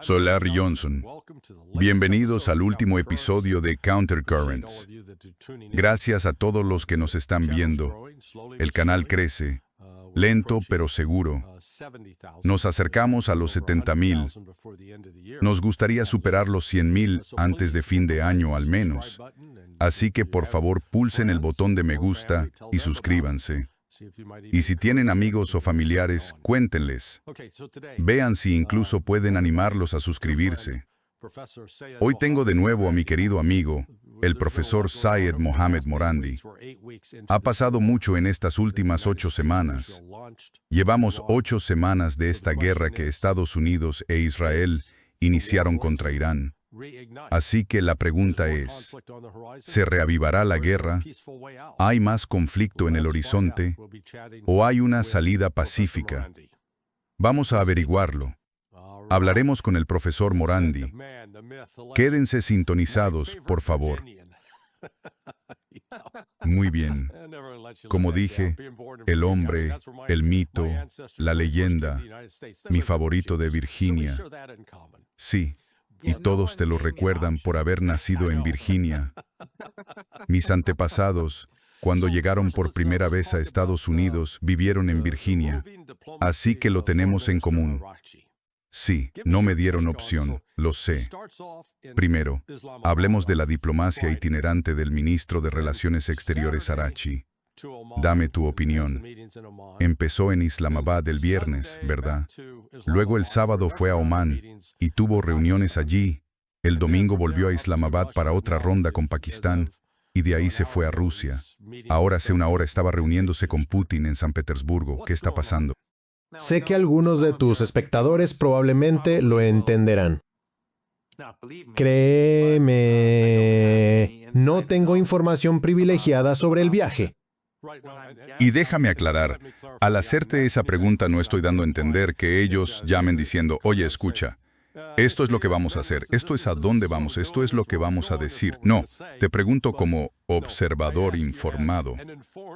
Soy Larry Johnson. Bienvenidos al último episodio de Countercurrents. Gracias a todos los que nos están viendo. El canal crece, lento pero seguro. Nos acercamos a los 70,000. Nos gustaría superar los 100,000 antes de fin de año al menos. Así que por favor pulsen el botón de me gusta y suscríbanse. Y si tienen amigos o familiares, cuéntenles. Vean si incluso pueden animarlos a suscribirse. Hoy tengo de nuevo a mi querido amigo, el profesor Syed Mohamed Morandi. Ha pasado mucho en estas últimas 8 semanas. Llevamos 8 semanas de esta guerra que Estados Unidos e Israel iniciaron contra Irán. Así que la pregunta es, ¿se reavivará la guerra? ¿Hay más conflicto en el horizonte? ¿O hay una salida pacífica? Vamos a averiguarlo. Hablaremos con el profesor Morandi. Quédense sintonizados, por favor. Muy bien. Como dije, el hombre, el mito, la leyenda, mi favorito de Virginia. Sí. Y todos te lo recuerdan por haber nacido en Virginia. Mis antepasados, cuando llegaron por primera vez a Estados Unidos, vivieron en Virginia. Así que lo tenemos en común. Sí, no me dieron opción, lo sé. Primero, hablemos de la diplomacia itinerante del ministro de Relaciones Exteriores Araghchi. Dame tu opinión. Empezó en Islamabad el viernes, ¿verdad? Luego el sábado fue a Omán y tuvo reuniones allí. El domingo volvió a Islamabad para otra ronda con Pakistán y de ahí se fue a Rusia. Ahora hace una hora estaba reuniéndose con Putin en San Petersburgo. ¿Qué está pasando? Sé que algunos de tus espectadores probablemente lo entenderán. Créeme, no tengo información privilegiada sobre el viaje. Y déjame aclarar, al hacerte esa pregunta no estoy dando a entender que ellos llamen diciendo, oye, escucha, esto es lo que vamos a hacer, esto es a dónde vamos, esto es lo que vamos a decir. No, te pregunto como observador informado.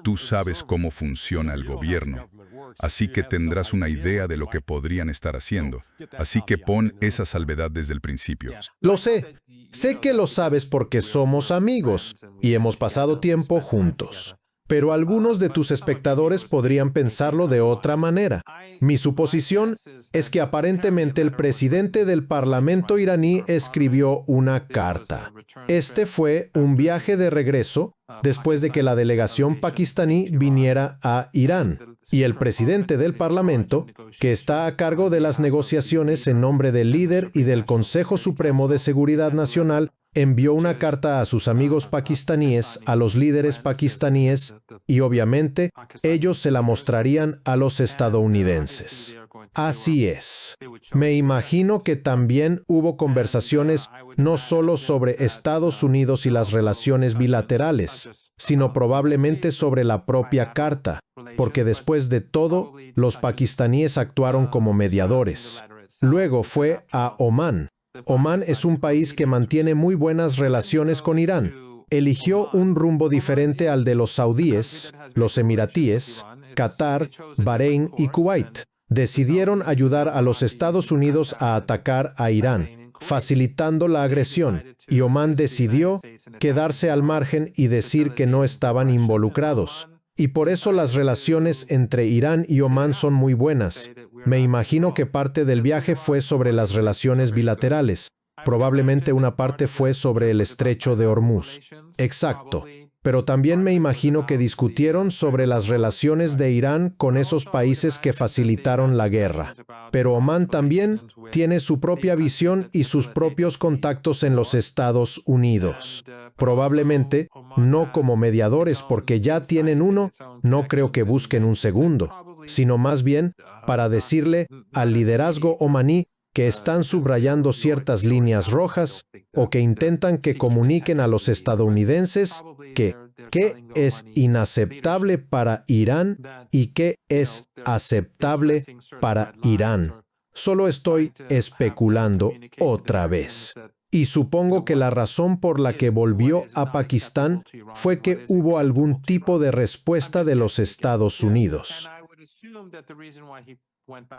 Tú sabes cómo funciona el gobierno, así que tendrás una idea de lo que podrían estar haciendo. Así que pon esa salvedad desde el principio. Lo sé. Sé que lo sabes porque somos amigos y hemos pasado tiempo juntos. Pero algunos de tus espectadores podrían pensarlo de otra manera. Mi suposición es que aparentemente el presidente del Parlamento iraní escribió una carta. Este fue un viaje de regreso después de que la delegación pakistaní viniera a Irán. Y el presidente del Parlamento, que está a cargo de las negociaciones en nombre del líder y del Consejo Supremo de Seguridad Nacional, envió una carta a sus amigos pakistaníes, a los líderes pakistaníes, y obviamente ellos se la mostrarían a los estadounidenses. Así es. Me imagino que también hubo conversaciones no solo sobre Estados Unidos y las relaciones bilaterales, sino probablemente sobre la propia carta, porque después de todo, los pakistaníes actuaron como mediadores. Luego fue a Omán. Omán es un país que mantiene muy buenas relaciones con Irán. Eligió un rumbo diferente al de los saudíes, los emiratíes, Qatar, Bahrein y Kuwait. Decidieron ayudar a los Estados Unidos a atacar a Irán, facilitando la agresión, y Omán decidió quedarse al margen y decir que no estaban involucrados. Y por eso las relaciones entre Irán y Omán son muy buenas. Me imagino que parte del viaje fue sobre las relaciones bilaterales. Probablemente una parte fue sobre el estrecho de Hormuz. Exacto. Pero también me imagino que discutieron sobre las relaciones de Irán con esos países que facilitaron la guerra. Pero Omán también tiene su propia visión y sus propios contactos en los Estados Unidos. Probablemente, no como mediadores porque ya tienen uno, no creo que busquen un segundo, sino más bien para decirle al liderazgo omaní que están subrayando ciertas líneas rojas o que intentan que comuniquen a los estadounidenses que qué es inaceptable para Irán y qué es aceptable para Irán. Solo estoy especulando otra vez. Y supongo que la razón por la que volvió a Pakistán fue que hubo algún tipo de respuesta de los Estados Unidos.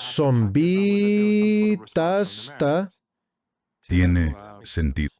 Zombie, Tiene sentido.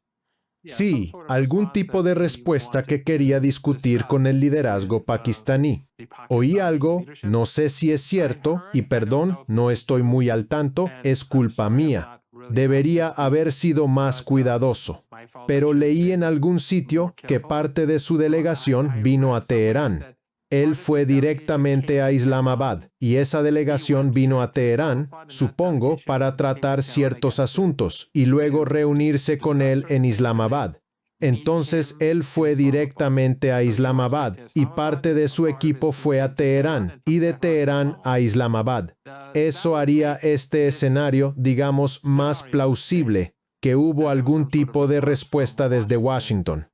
Sí, algún tipo de respuesta que quería discutir con el liderazgo pakistaní. Oí algo, no sé si es cierto, y perdón, no estoy muy al tanto, es culpa mía. Debería haber sido más cuidadoso. Pero leí en algún sitio que parte de su delegación vino a Teherán. Él fue directamente a Islamabad y esa delegación vino a Teherán, supongo, para tratar ciertos asuntos y luego reunirse con él en Islamabad. Entonces él fue directamente a Islamabad y parte de su equipo fue a Teherán y de Teherán a Islamabad. Eso haría este escenario, digamos, más plausible, que hubo algún tipo de respuesta desde Washington.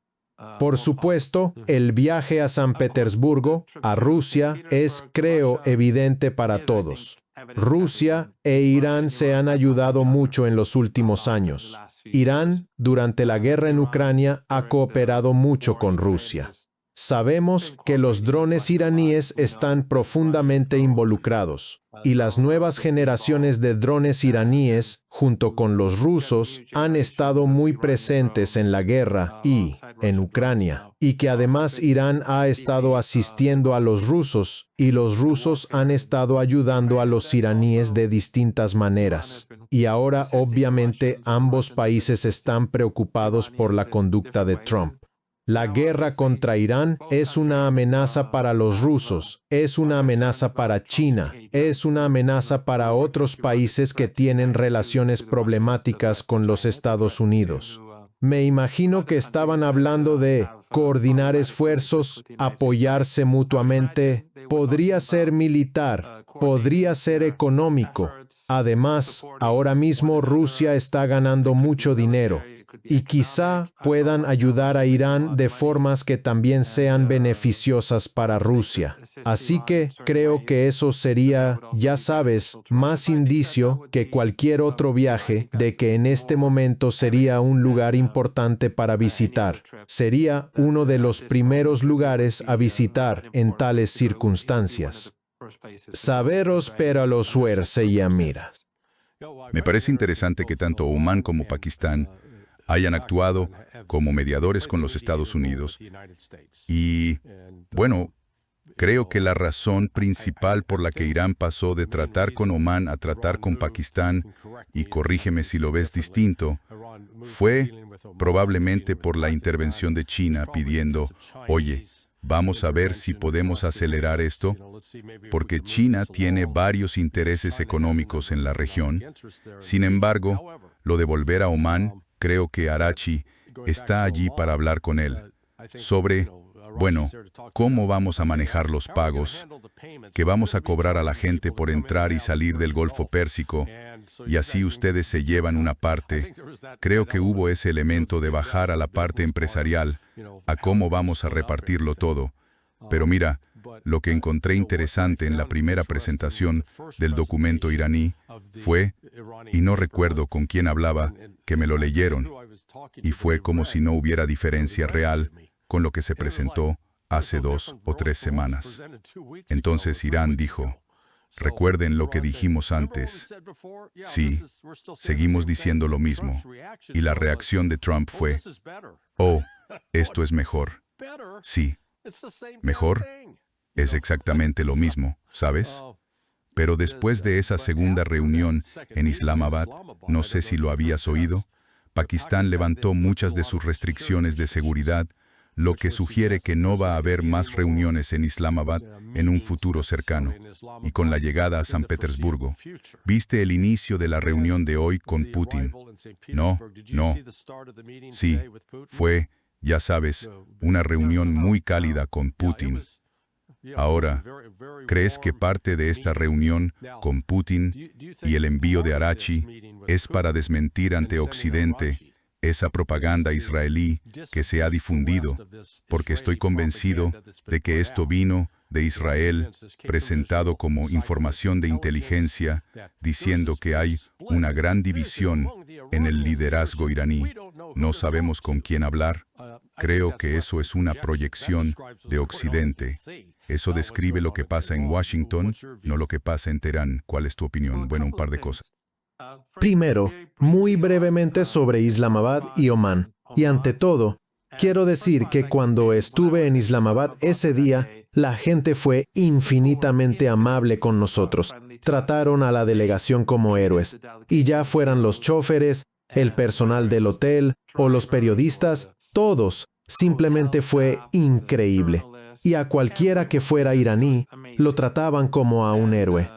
Por supuesto, el viaje a San Petersburgo, a Rusia, es, creo, evidente para todos. Rusia e Irán se han ayudado mucho en los últimos años. Irán, durante la guerra en Ucrania, ha cooperado mucho con Rusia. Sabemos que los drones iraníes están profundamente involucrados, y las nuevas generaciones de drones iraníes, junto con los rusos, han estado muy presentes en la guerra y en Ucrania, y que además Irán ha estado asistiendo a los rusos, y los rusos han estado ayudando a los iraníes de distintas maneras. Y ahora, obviamente, ambos países están preocupados por la conducta de Trump. La guerra contra Irán es una amenaza para los rusos, es una amenaza para China, es una amenaza para otros países que tienen relaciones problemáticas con los Estados Unidos. Me imagino que estaban hablando de coordinar esfuerzos, apoyarse mutuamente, podría ser militar, podría ser económico. Además, ahora mismo Rusia está ganando mucho dinero. Y quizá puedan ayudar a Irán de formas que también sean beneficiosas para Rusia. Así que creo que eso sería, ya sabes, más indicio que cualquier otro viaje de que en este momento sería un lugar importante para visitar. Sería uno de los primeros lugares a visitar en tales circunstancias. Saberos pero los suerse y amira. Me parece interesante que tanto Omán como Pakistán hayan actuado como mediadores con los Estados Unidos. Y, bueno, creo que la razón principal por la que Irán pasó de tratar con Omán a tratar con Pakistán, y corrígeme si lo ves distinto, fue probablemente por la intervención de China pidiendo, oye, vamos a ver si podemos acelerar esto, porque China tiene varios intereses económicos en la región. Sin embargo, lo de volver a Omán, creo que Arachi está allí para hablar con él sobre, bueno, cómo vamos a manejar los pagos, que vamos a cobrar a la gente por entrar y salir del Golfo Pérsico, y así ustedes se llevan una parte. Creo que hubo ese elemento de bajar a la parte empresarial, a cómo vamos a repartirlo todo. Pero mira, lo que encontré interesante en la primera presentación del documento iraní fue, y no recuerdo con quién hablaba, que me lo leyeron, y fue como si no hubiera diferencia real con lo que se presentó hace 2 o 3 semanas. Entonces Irán dijo, recuerden lo que dijimos antes. Sí, seguimos diciendo lo mismo. Y la reacción de Trump fue, oh, esto es mejor. Sí, mejor. Es exactamente lo mismo, ¿sabes? Pero después de esa segunda reunión en Islamabad, no sé si lo habías oído, Pakistán levantó muchas de sus restricciones de seguridad, lo que sugiere que no va a haber más reuniones en Islamabad en un futuro cercano. Y con la llegada a San Petersburgo, ¿viste el inicio de la reunión de hoy con Putin? No. Sí, fue, ya sabes, una reunión muy cálida con Putin. Ahora, ¿crees que parte de esta reunión con Putin y el envío de Arachi es para desmentir ante Occidente esa propaganda israelí que se ha difundido? Porque estoy convencido de que esto vino de Israel, presentado como información de inteligencia, diciendo que hay una gran división en el liderazgo iraní. No sabemos con quién hablar. Creo que eso es una proyección de Occidente. Eso describe lo que pasa en Washington, no lo que pasa en Teherán. ¿Cuál es tu opinión? Bueno, un par de cosas. Primero, muy brevemente sobre Islamabad y Omán. Y ante todo, quiero decir que cuando estuve en Islamabad ese día, la gente fue infinitamente amable con nosotros. Trataron a la delegación como héroes. Y ya fueran los chóferes, el personal del hotel o los periodistas, todos. Simplemente fue increíble. Y a cualquiera que fuera iraní, lo trataban como a un héroe.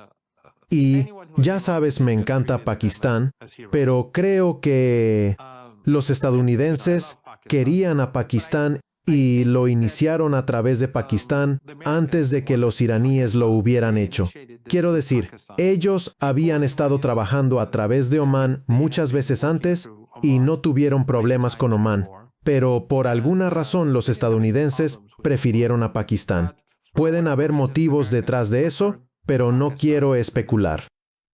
Y ya sabes, me encanta Pakistán, pero creo que los estadounidenses querían a Pakistán y lo iniciaron a través de Pakistán antes de que los iraníes lo hubieran hecho. Quiero decir, ellos habían estado trabajando a través de Omán muchas veces antes y no tuvieron problemas con Omán, pero por alguna razón los estadounidenses prefirieron a Pakistán. Pueden haber motivos detrás de eso, pero no quiero especular.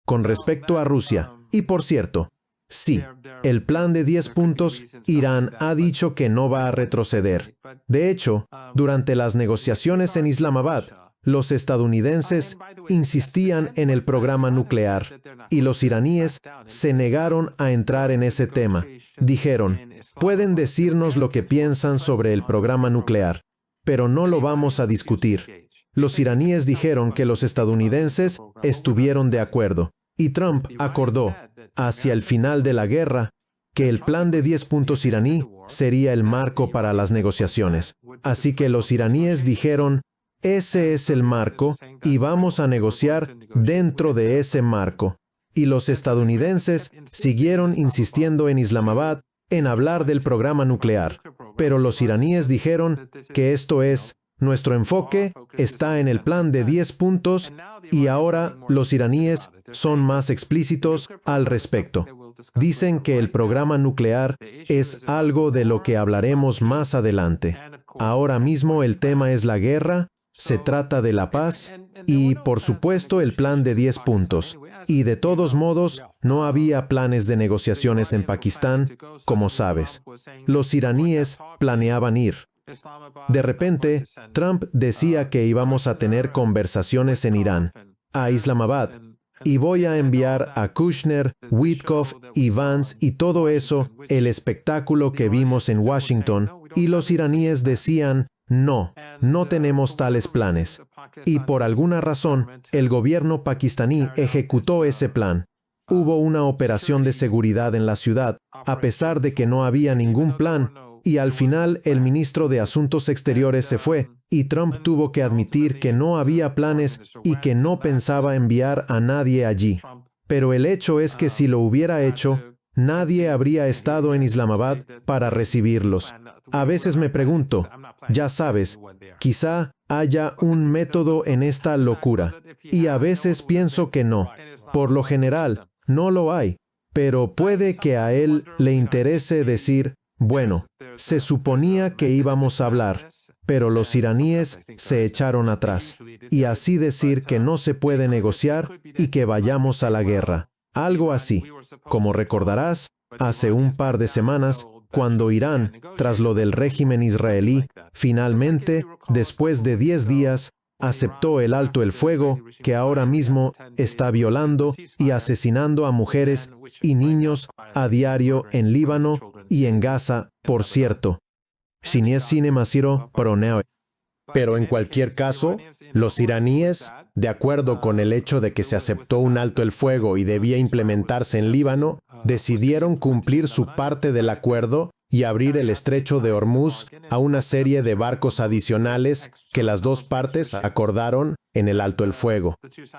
Con respecto a Rusia, y por cierto, sí, el plan de 10 puntos, Irán ha dicho que no va a retroceder. De hecho, durante las negociaciones en Islamabad, los estadounidenses insistían en el programa nuclear y los iraníes se negaron a entrar en ese tema. Dijeron, pueden decirnos lo que piensan sobre el programa nuclear, pero no lo vamos a discutir. Los iraníes dijeron que los estadounidenses estuvieron de acuerdo, y Trump acordó, hacia el final de la guerra, que el plan de 10 puntos iraní sería el marco para las negociaciones. Así que los iraníes dijeron, ese es el marco, y vamos a negociar dentro de ese marco. Y los estadounidenses siguieron insistiendo en Islamabad en hablar del programa nuclear. Pero los iraníes dijeron que esto es, nuestro enfoque está en el plan de 10 puntos y ahora los iraníes son más explícitos al respecto. Dicen que el programa nuclear es algo de lo que hablaremos más adelante. Ahora mismo el tema es la guerra, se trata de la paz y, por supuesto, el plan de 10 puntos. Y de todos modos, no había planes de negociaciones en Pakistán, como sabes. Los iraníes planeaban ir. De repente, Trump decía que íbamos a tener conversaciones en Irán, a Islamabad, y voy a enviar a Kushner, Witkoff y Vance y todo eso, el espectáculo que vimos en Washington, y los iraníes decían, no, no tenemos tales planes. Y por alguna razón, el gobierno pakistaní ejecutó ese plan. Hubo una operación de seguridad en la ciudad, a pesar de que no había ningún plan, y al final el ministro de Asuntos Exteriores se fue, y Trump tuvo que admitir que no había planes y que no pensaba enviar a nadie allí. Pero el hecho es que si lo hubiera hecho, nadie habría estado en Islamabad para recibirlos. A veces me pregunto, ya sabes, quizá haya un método en esta locura, y a veces pienso que no. Por lo general, no lo hay, pero puede que a él le interese decir, bueno, se suponía que íbamos a hablar, pero los iraníes se echaron atrás, y así decir que no se puede negociar y que vayamos a la guerra. Algo así. Como recordarás, hace un par de semanas, cuando Irán, tras lo del régimen israelí, finalmente, después de 10 días, aceptó el alto el fuego que ahora mismo está violando y asesinando a mujeres y niños a diario en Líbano y en Gaza, por cierto. Pero en cualquier caso, los iraníes, de acuerdo con el hecho de que se aceptó un alto el fuego y debía implementarse en Líbano, decidieron cumplir su parte del acuerdo y abrir el estrecho de Hormuz a una serie de barcos adicionales que las dos partes acordaron en el alto el fuego.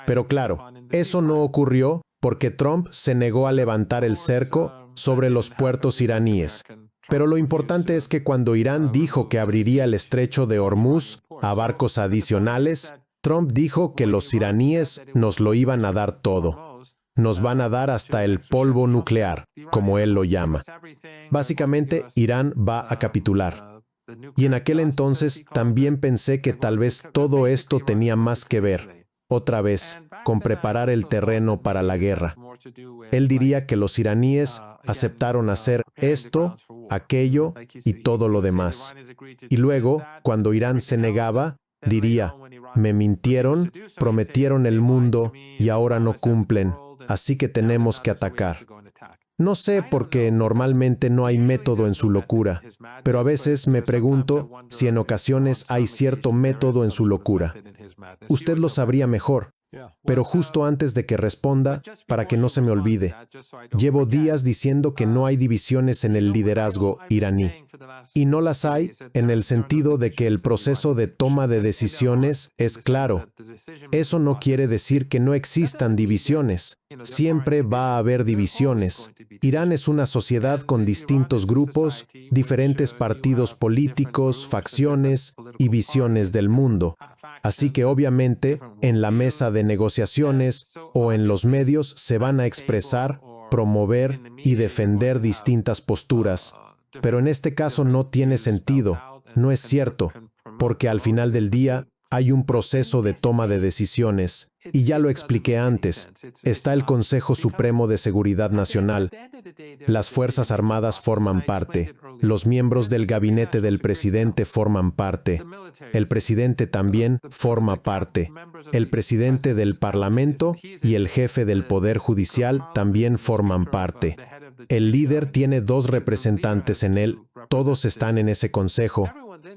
Pero claro, eso no ocurrió porque Trump se negó a levantar el cerco sobre los puertos iraníes. Pero lo importante es que cuando Irán dijo que abriría el estrecho de Hormuz a barcos adicionales, Trump dijo que los iraníes nos lo iban a dar todo. Nos van a dar hasta el polvo nuclear, como él lo llama. Básicamente, Irán va a capitular. Y en aquel entonces también pensé que tal vez todo esto tenía más que ver, otra vez, con preparar el terreno para la guerra. Él diría que los iraníes aceptaron hacer esto, aquello y todo lo demás. Y luego, cuando Irán se negaba, diría, me mintieron, prometieron el mundo y ahora no cumplen, así que tenemos que atacar. No sé porque normalmente no hay método en su locura, pero a veces me pregunto si en ocasiones hay cierto método en su locura. Usted lo sabría mejor, pero justo antes de que responda, para que no se me olvide, llevo días diciendo que no hay divisiones en el liderazgo iraní. Y no las hay en el sentido de que el proceso de toma de decisiones es claro. Eso no quiere decir que no existan divisiones. Siempre va a haber divisiones. Irán es una sociedad con distintos grupos, diferentes partidos políticos, facciones y visiones del mundo. Así que obviamente, en la mesa de negociaciones o en los medios se van a expresar, promover y defender distintas posturas. Pero en este caso no tiene sentido, no es cierto, porque al final del día hay un proceso de toma de decisiones, y ya lo expliqué antes, está el Consejo Supremo de Seguridad Nacional, las Fuerzas Armadas forman parte, los miembros del gabinete del presidente forman parte, el presidente también forma parte, el presidente del Parlamento y el jefe del Poder Judicial también forman parte. El líder tiene 2 representantes en él, todos están en ese consejo.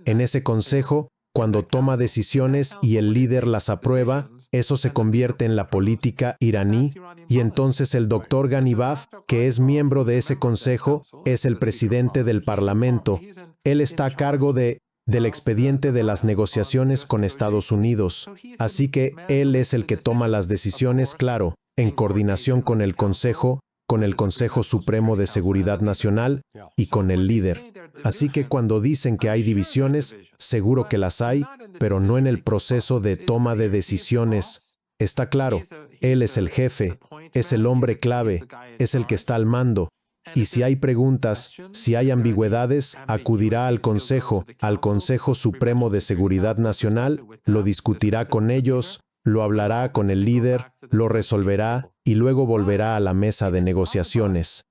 En ese consejo, cuando toma decisiones y el líder las aprueba, eso se convierte en la política iraní, y entonces el doctor Ghanibaf, que es miembro de ese consejo, es el presidente del Parlamento. Él está a cargo del expediente de las negociaciones con Estados Unidos. Así que él es el que toma las decisiones, claro, en coordinación con el Consejo Supremo de Seguridad Nacional y con el líder. Así que cuando dicen que hay divisiones, seguro que las hay, pero no en el proceso de toma de decisiones. Está claro, él es el jefe, es el hombre clave, es el que está al mando. Y si hay preguntas, si hay ambigüedades, acudirá al Consejo Supremo de Seguridad Nacional, lo discutirá con ellos, lo hablará con el líder, lo resolverá y luego volverá a la mesa de negociaciones.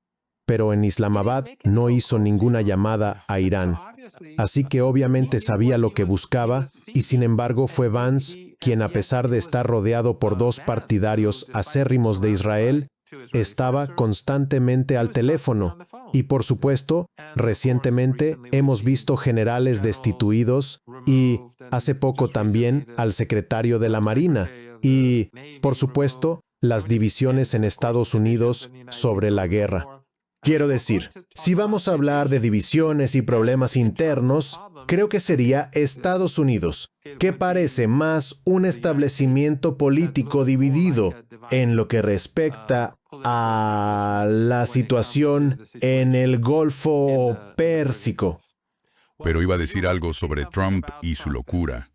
Pero en Islamabad no hizo ninguna llamada a Irán. Así que obviamente sabía lo que buscaba, y sin embargo fue Vance quien, a pesar de estar rodeado por 2 partidarios acérrimos de Israel, estaba constantemente al teléfono. Y por supuesto, recientemente hemos visto generales destituidos y, hace poco también, al secretario de la Marina. Y, por supuesto, las divisiones en Estados Unidos sobre la guerra. Quiero decir, si vamos a hablar de divisiones y problemas internos, creo que sería Estados Unidos, que parece más un establecimiento político dividido en lo que respecta a la situación en el Golfo Pérsico. Pero iba a decir algo sobre Trump y su locura.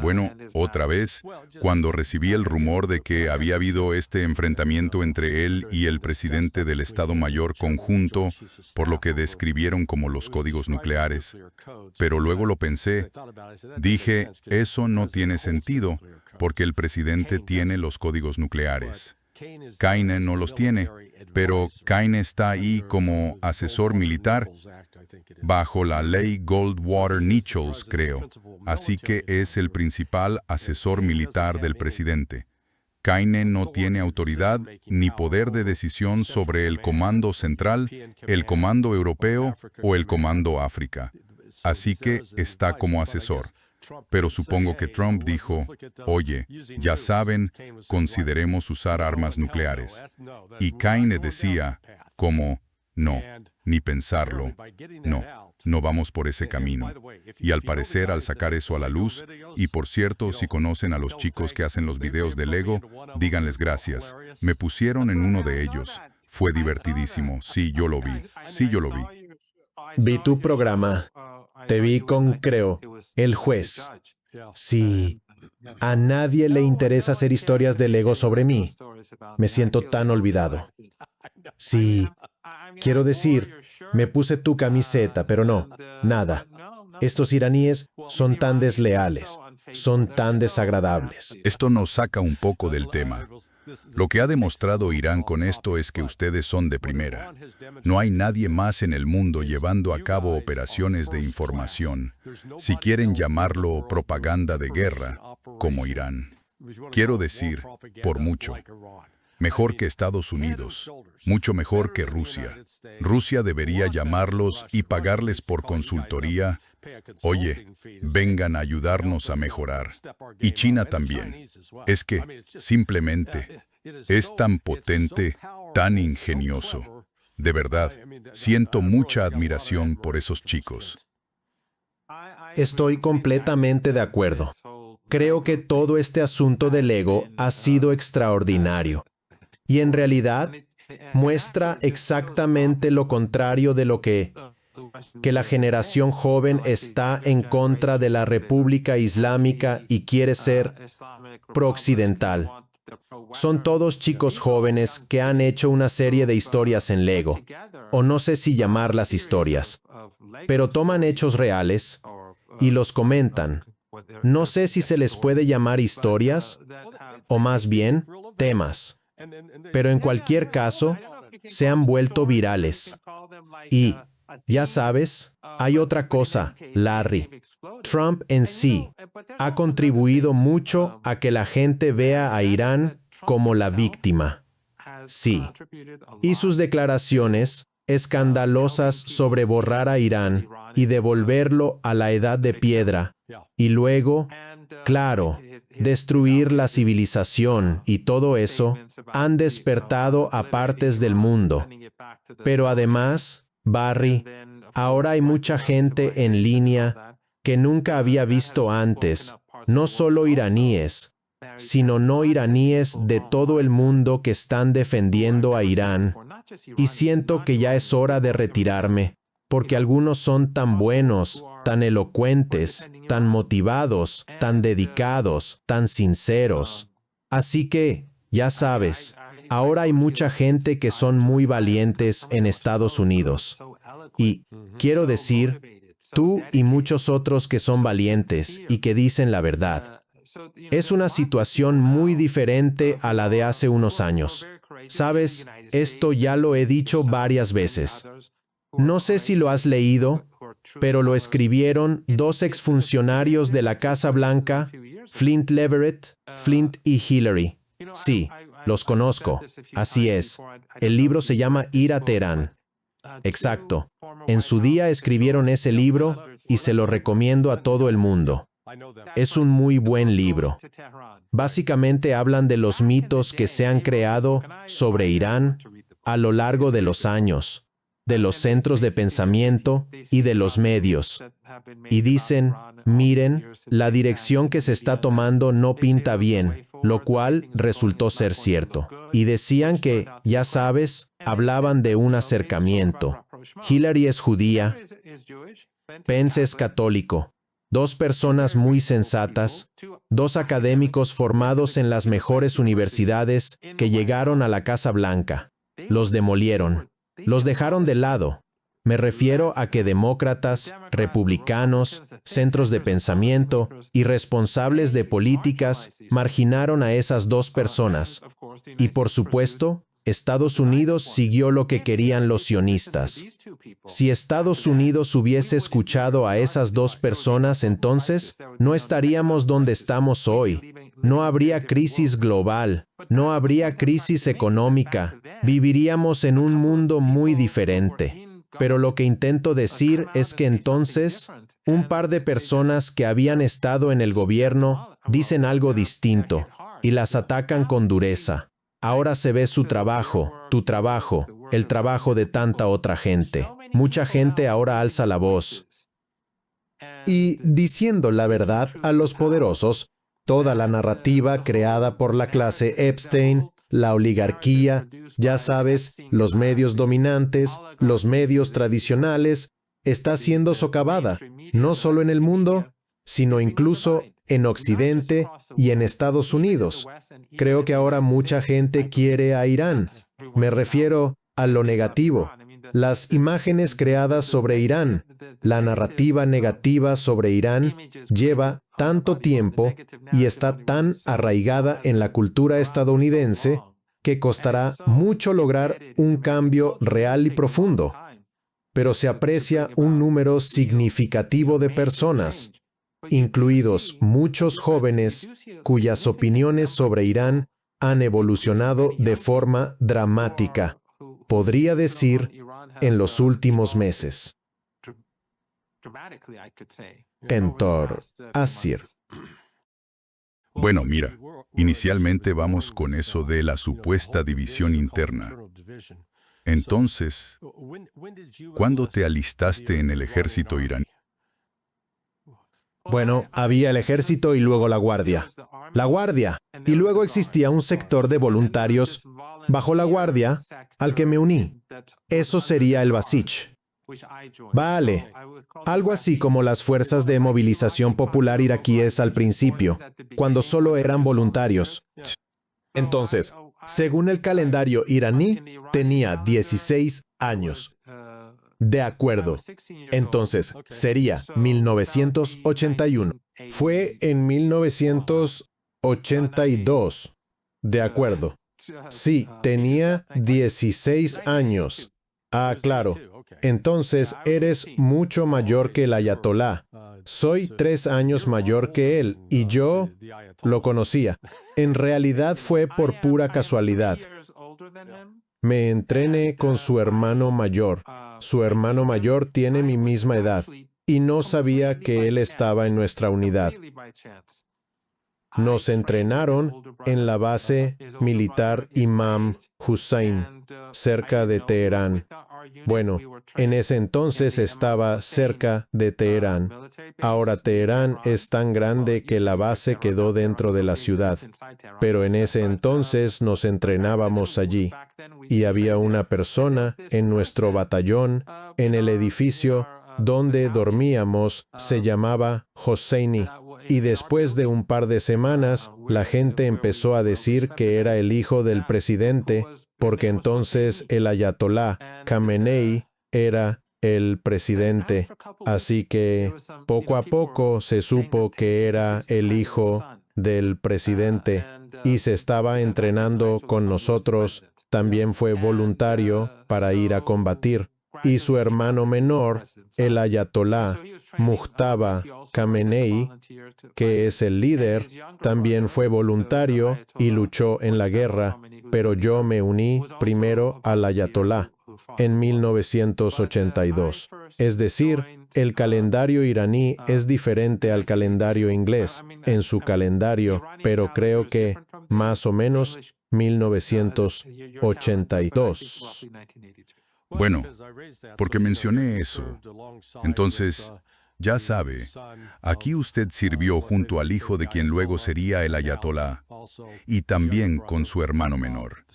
Bueno, otra vez, cuando recibí el rumor de que había habido este enfrentamiento entre él y el presidente del Estado Mayor Conjunto, por lo que describieron como los códigos nucleares, pero luego lo pensé, dije, eso no tiene sentido, porque el presidente tiene los códigos nucleares. Kaine no los tiene, pero Kaine está ahí como asesor militar bajo la ley Goldwater-Nichols, creo. Así que es el principal asesor militar del presidente. Kaine no tiene autoridad ni poder de decisión sobre el Comando Central, el Comando Europeo o el Comando África. Así que está como asesor. Pero supongo que Trump dijo, oye, ya saben, consideremos usar armas nucleares. Y Kaine decía, como, no, ni pensarlo, no vamos por ese camino. Y al parecer, al sacar eso a la luz, y por cierto, si conocen a los chicos que hacen los videos de Lego, díganles gracias. Me pusieron en uno de ellos. Fue divertidísimo. Sí, yo lo vi. Vi tu programa. Te vi con, creo, el juez. Sí, a nadie le interesa hacer historias de Lego sobre mí. Me siento tan olvidado. Sí, quiero decir, me puse tu camiseta, pero no, nada. Estos iraníes son tan desleales, son tan desagradables. Esto nos saca un poco del tema. Lo que ha demostrado Irán con esto es que ustedes son de primera. No hay nadie más en el mundo llevando a cabo operaciones de información, si quieren llamarlo propaganda de guerra, como Irán. Quiero decir, por mucho. Mejor que Estados Unidos, mucho mejor que Rusia. Rusia debería llamarlos y pagarles por consultoría. Oye, vengan a ayudarnos a mejorar. Y China también. Es que, simplemente, es tan potente, tan ingenioso. De verdad, siento mucha admiración por esos chicos. Estoy completamente de acuerdo. Creo que todo este asunto del ego ha sido extraordinario. Y en realidad, muestra exactamente lo contrario de lo que la generación joven está en contra de la República Islámica y quiere ser pro-occidental. Son todos chicos jóvenes que han hecho una serie de historias en Lego, o no sé si llamarlas historias, pero toman hechos reales y los comentan. No sé si se les puede llamar historias, o más bien, temas. Pero en cualquier caso, se han vuelto virales. Y, ya sabes, hay otra cosa, Larry. Trump en sí ha contribuido mucho a que la gente vea a Irán como la víctima. Sí. Y sus declaraciones escandalosas sobre borrar a Irán y devolverlo a la edad de piedra, y luego, claro, destruir la civilización y todo eso, han despertado a partes del mundo. Pero además, Barry, ahora hay mucha gente en línea que nunca había visto antes, no solo iraníes, sino no iraníes de todo el mundo que están defendiendo a Irán. Y siento que ya es hora de retirarme, porque algunos son tan buenos, tan elocuentes, tan motivados, tan dedicados, tan sinceros. Así que, ya sabes, ahora hay mucha gente que son muy valientes en Estados Unidos. Y, quiero decir, tú y muchos otros que son valientes y que dicen la verdad. Es una situación muy diferente a la de hace unos años. Sabes, esto ya lo he dicho varias veces. No sé si lo has leído, pero lo escribieron dos exfuncionarios de la Casa Blanca, Flint Leverett, Flint y Hillary. Sí, los conozco. Así es. El libro se llama Ir a Teherán. Exacto. En su día escribieron ese libro y se lo recomiendo a todo el mundo. Es un muy buen libro. Básicamente hablan de los mitos que se han creado sobre Irán a lo largo de los años, de los centros de pensamiento y de los medios. Y dicen, miren, la dirección que se está tomando no pinta bien, lo cual resultó ser cierto. Y decían que, ya sabes, hablaban de un acercamiento. Hillary es judía, Pence es católico. Dos personas muy sensatas, dos académicos formados en las mejores universidades que llegaron a la Casa Blanca. Los demolieron. Los dejaron de lado. Me refiero a que demócratas, republicanos, centros de pensamiento y responsables de políticas marginaron a esas dos personas. Y por supuesto, Estados Unidos siguió lo que querían los sionistas. Si Estados Unidos hubiese escuchado a esas dos personas, entonces no estaríamos donde estamos hoy. No habría crisis global, no habría crisis económica, viviríamos en un mundo muy diferente. Pero lo que intento decir es que entonces, un par de personas que habían estado en el gobierno dicen algo distinto y las atacan con dureza. Ahora se ve su trabajo, tu trabajo, el trabajo de tanta otra gente. Mucha gente ahora alza la voz. Y diciendo la verdad a los poderosos, toda la narrativa creada por la clase Epstein, la oligarquía, ya sabes, los medios dominantes, los medios tradicionales, está siendo socavada, no solo en el mundo, sino incluso en Occidente y en Estados Unidos. Creo que ahora mucha gente quiere a Irán. Me refiero a lo negativo. Las imágenes creadas sobre Irán, la narrativa negativa sobre Irán lleva tanto tiempo y está tan arraigada en la cultura estadounidense que costará mucho lograr un cambio real y profundo. Pero se aprecia un número significativo de personas, incluidos muchos jóvenes, cuyas opiniones sobre Irán han evolucionado de forma dramática, podría decir, en los últimos meses. Entor Asir. Bueno, mira, inicialmente vamos con eso de la supuesta división interna. Entonces, ¿cuándo te alistaste en el ejército iraní? Bueno, había el ejército y luego la guardia. La guardia. Y luego existía un sector de voluntarios bajo la guardia al que me uní. Eso sería el Basij. Vale. Algo así como las fuerzas de movilización popular iraquíes al principio, cuando solo eran voluntarios. Entonces, según el calendario iraní, tenía 16 años. De acuerdo. Entonces, sería 1981. Fue en 1982. De acuerdo. Sí, tenía 16 años. Ah, claro. Entonces, eres mucho mayor que el ayatolá. Soy 3 años mayor que él, y yo lo conocía. En realidad fue por pura casualidad. Me entrené con su hermano mayor. Su hermano mayor tiene mi misma edad, y no sabía que él estaba en nuestra unidad. Nos entrenaron en la base militar Imam Hussein, cerca de Teherán. Bueno, en ese entonces estaba cerca de Teherán. Ahora Teherán es tan grande que la base quedó dentro de la ciudad. Pero en ese entonces nos entrenábamos allí. Y había una persona en nuestro batallón, en el edificio donde dormíamos, se llamaba Hosseini. Y después de un par de semanas, la gente empezó a decir que era el hijo del presidente, porque entonces el ayatolá Khamenei era el presidente. Así que poco a poco se supo que era el hijo del presidente y se estaba entrenando con nosotros. También fue voluntario para ir a combatir. Y su hermano menor, el ayatolá Mujtaba Khamenei, que es el líder, también fue voluntario y luchó en la guerra, pero yo me uní primero al ayatolá en 1982. Es decir, el calendario iraní es diferente al calendario inglés en su calendario, pero creo que más o menos 1982. Bueno, porque mencioné eso. Entonces, ya sabe, aquí usted sirvió junto al hijo de quien luego sería el ayatolá, y también con su hermano menor.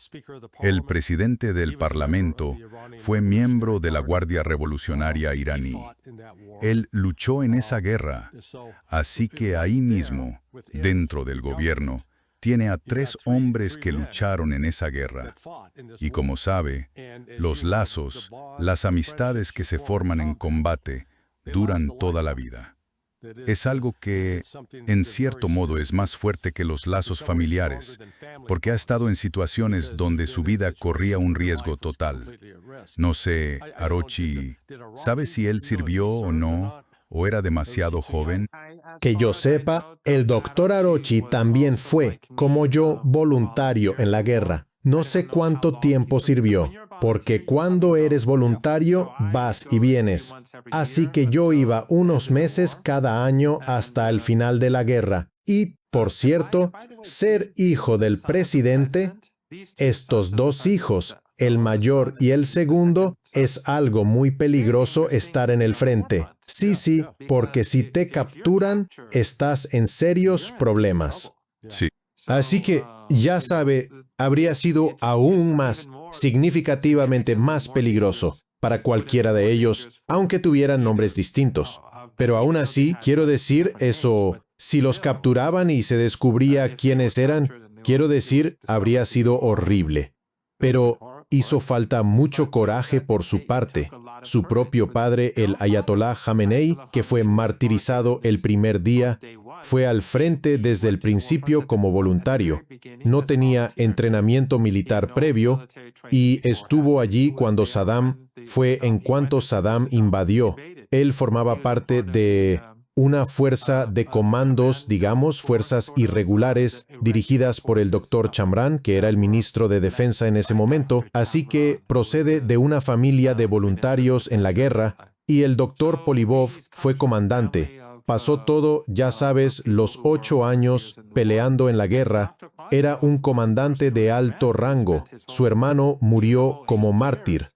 El presidente del Parlamento fue miembro de la Guardia Revolucionaria iraní. Él luchó en esa guerra, así que ahí mismo, dentro del gobierno, tiene a 3 hombres que lucharon en esa guerra. Y como sabe, los lazos, las amistades que se forman en combate, duran toda la vida. Es algo que, en cierto modo, es más fuerte que los lazos familiares, porque ha estado en situaciones donde su vida corría un riesgo total. No sé, Arochi, ¿sabe si él sirvió o no? ¿O era demasiado joven? Que yo sepa, el doctor Arochi también fue, como yo, voluntario en la guerra. No sé cuánto tiempo sirvió, porque cuando eres voluntario, vas y vienes. Así que yo iba unos meses cada año hasta el final de la guerra. Y, por cierto, ser hijo del presidente, estos 2 hijos, el mayor y el segundo, es algo muy peligroso estar en el frente. Sí, porque si te capturan, estás en serios problemas. Sí. Así que, ya sabe, habría sido aún más, significativamente más peligroso para cualquiera de ellos, aunque tuvieran nombres distintos. Pero aún así, quiero decir eso, si los capturaban y se descubría quiénes eran, quiero decir, habría sido horrible. Pero hizo falta mucho coraje por su parte. Su propio padre, el ayatolá Khamenei, que fue martirizado el primer día, fue al frente desde el principio como voluntario. No tenía entrenamiento militar previo y estuvo allí cuando Saddam fue en cuanto Saddam invadió. Él formaba parte de una fuerza de comandos, digamos, fuerzas irregulares, dirigidas por el Dr. Chamran, que era el ministro de Defensa en ese momento, así que procede de una familia de voluntarios en la guerra, y el Dr. Polibov fue comandante. Pasó todo, ya sabes, los 8 años peleando en la guerra. Era un comandante de alto rango. Su hermano murió como mártir,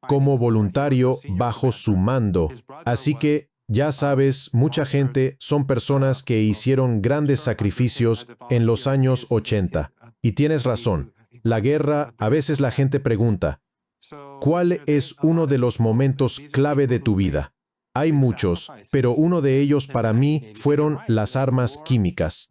como voluntario bajo su mando. Así que, ya sabes, mucha gente son personas que hicieron grandes sacrificios en los años 80. Y tienes razón. La guerra, a veces la gente pregunta, ¿cuál es uno de los momentos clave de tu vida? Hay muchos, pero uno de ellos para mí fueron las armas químicas.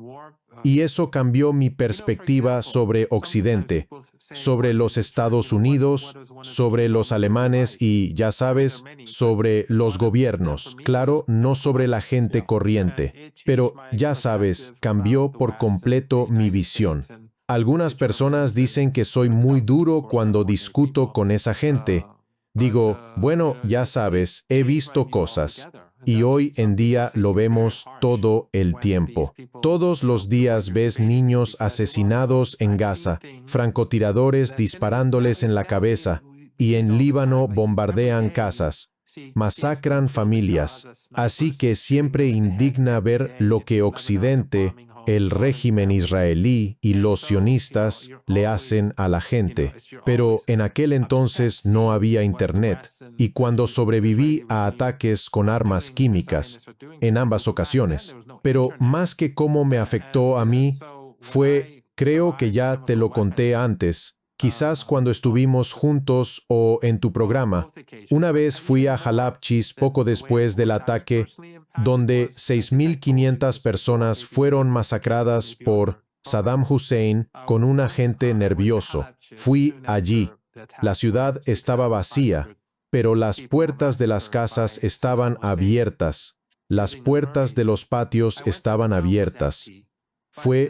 Y eso cambió mi perspectiva sobre Occidente, sobre los Estados Unidos, sobre los alemanes y, ya sabes, sobre los gobiernos. Claro, no sobre la gente corriente, pero, ya sabes, cambió por completo mi visión. Algunas personas dicen que soy muy duro cuando discuto con esa gente. Digo, bueno, ya sabes, he visto cosas. Y hoy en día lo vemos todo el tiempo. Todos los días ves niños asesinados en Gaza, francotiradores disparándoles en la cabeza, y en Líbano bombardean casas, masacran familias. Así que siempre indigna ver lo que Occidente, el régimen israelí y los sionistas le hacen a la gente. Pero en aquel entonces no había Internet, y cuando sobreviví a ataques con armas químicas, en ambas ocasiones. Pero más que cómo me afectó a mí, fue, creo que ya te lo conté antes, quizás cuando estuvimos juntos o en tu programa. Una vez fui a Halabchis poco después del ataque, donde 6.500 personas fueron masacradas por Saddam Hussein con un agente nervioso. Fui allí. La ciudad estaba vacía, pero las puertas de las casas estaban abiertas. Las puertas de los patios estaban abiertas.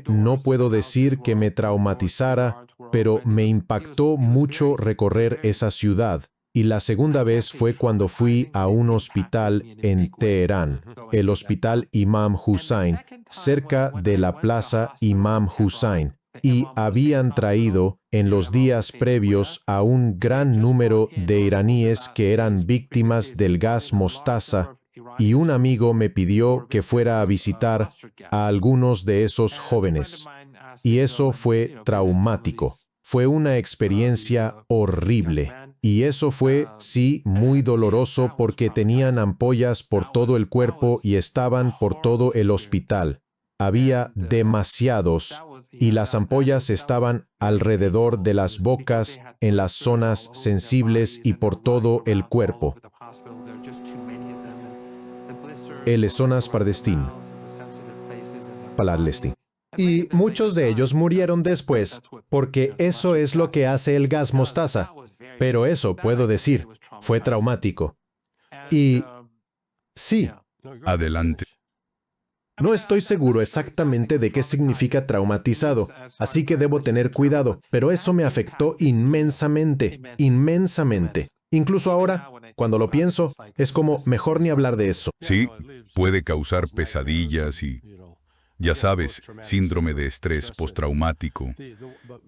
No puedo decir que me traumatizara, pero me impactó mucho recorrer esa ciudad. Y la segunda vez fue cuando fui a un hospital en Teherán, el Hospital Imam Hussein, cerca de la Plaza Imam Hussein. Y habían traído, en los días previos, a un gran número de iraníes que eran víctimas del gas mostaza, y un amigo me pidió que fuera a visitar a algunos de esos jóvenes. Y eso fue traumático. Fue una experiencia horrible. Y eso fue, sí, muy doloroso porque tenían ampollas por todo el cuerpo y estaban por todo el hospital. Había demasiados, y las ampollas estaban alrededor de las bocas, en las zonas sensibles y por todo el cuerpo. Zonas Pardestín. Paladlestín. Y muchos de ellos murieron después, porque eso es lo que hace el gas mostaza. Pero eso, puedo decir, fue traumático. Y sí. Adelante. No estoy seguro exactamente de qué significa traumatizado, así que debo tener cuidado, pero eso me afectó inmensamente, inmensamente. Incluso ahora, cuando lo pienso, es como mejor ni hablar de eso. Sí, puede causar pesadillas y, ya sabes, síndrome de estrés postraumático.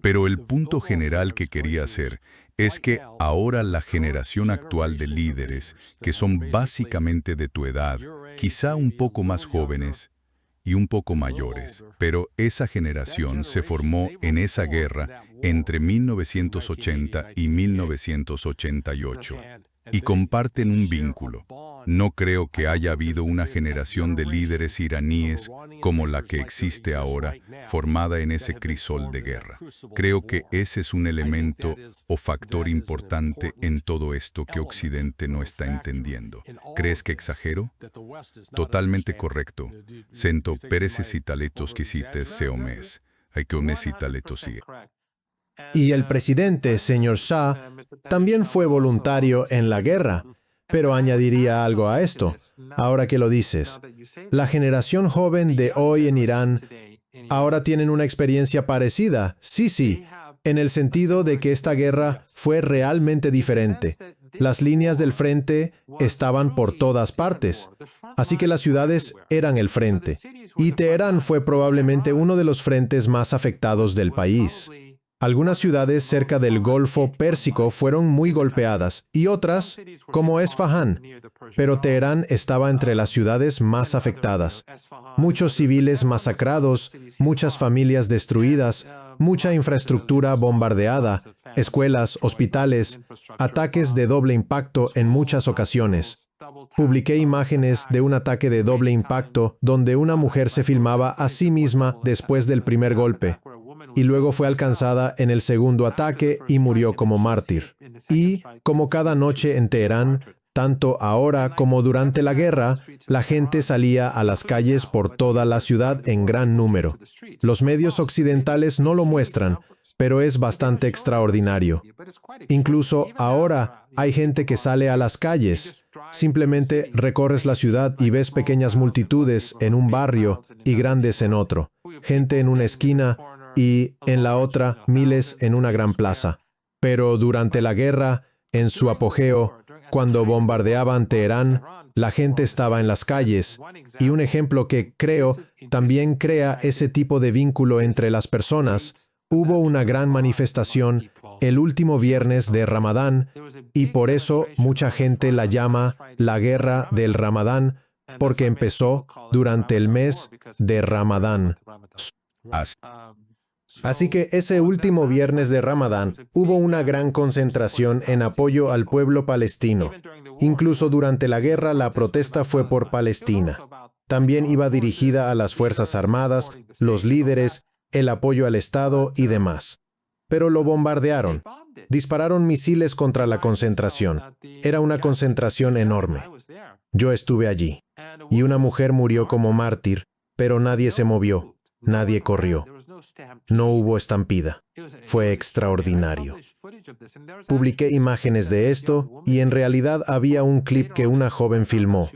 Pero el punto general que quería hacer es que ahora la generación actual de líderes, que son básicamente de tu edad, quizá un poco más jóvenes y un poco mayores, pero esa generación se formó en esa guerra entre 1980 y 1988. Y comparten un vínculo. No creo que haya habido una generación de líderes iraníes como la que existe ahora, formada en ese crisol de guerra. Creo que ese es un elemento o factor importante en todo esto que Occidente no está entendiendo. ¿Crees que exagero? Totalmente correcto. Sento pereces y taletos quisites seomes. Hay que omes y taletos sigue. Y el presidente, señor Shah, también fue voluntario en la guerra. Pero añadiría algo a esto, ahora que lo dices. La generación joven de hoy en Irán ahora tienen una experiencia parecida, sí, en el sentido de que esta guerra fue realmente diferente. Las líneas del frente estaban por todas partes, así que las ciudades eran el frente. Y Teherán fue probablemente uno de los frentes más afectados del país. Algunas ciudades cerca del Golfo Pérsico fueron muy golpeadas y otras, como Esfahán, pero Teherán estaba entre las ciudades más afectadas. Muchos civiles masacrados, muchas familias destruidas, mucha infraestructura bombardeada, escuelas, hospitales, ataques de doble impacto en muchas ocasiones. Publiqué imágenes de un ataque de doble impacto donde una mujer se filmaba a sí misma después del primer golpe y luego fue alcanzada en el segundo ataque y murió como mártir. Y, como cada noche en Teherán, tanto ahora como durante la guerra, la gente salía a las calles por toda la ciudad en gran número. Los medios occidentales no lo muestran, pero es bastante extraordinario. Incluso ahora hay gente que sale a las calles. Simplemente recorres la ciudad y ves pequeñas multitudes en un barrio y grandes en otro. Gente en una esquina y en la otra miles en una gran plaza. Pero durante la guerra, en su apogeo, cuando bombardeaban Teherán, la gente estaba en las calles. Y un ejemplo que creo también crea ese tipo de vínculo entre las personas. Hubo una gran manifestación el último viernes de Ramadán, y por eso mucha gente la llama la guerra del Ramadán, porque empezó durante el mes de Ramadán. Así que ese último viernes de Ramadán hubo una gran concentración en apoyo al pueblo palestino. Incluso durante la guerra la protesta fue por Palestina. También iba dirigida a las Fuerzas Armadas, los líderes, el apoyo al Estado y demás. Pero lo bombardearon. Dispararon misiles contra la concentración. Era una concentración enorme. Yo estuve allí. Y una mujer murió como mártir, pero nadie se movió, nadie corrió. No hubo estampida. Fue extraordinario. Publiqué imágenes de esto y en realidad había un clip que una joven filmó.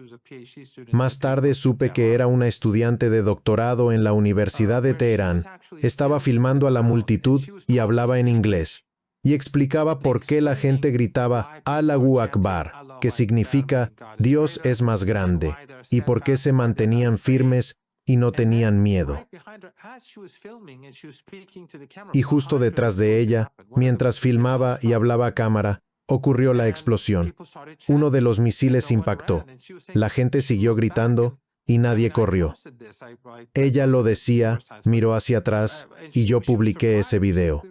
Más tarde supe que era una estudiante de doctorado en la Universidad de Teherán. Estaba filmando a la multitud y hablaba en inglés. Y explicaba por qué la gente gritaba Allahu Akbar, que significa Dios es más grande, y por qué se mantenían firmes y no tenían miedo. Y justo detrás de ella, mientras filmaba y hablaba a cámara, ocurrió la explosión. Uno de los misiles impactó. La gente siguió gritando y nadie corrió. Ella lo decía, miró hacia atrás y yo publiqué ese video.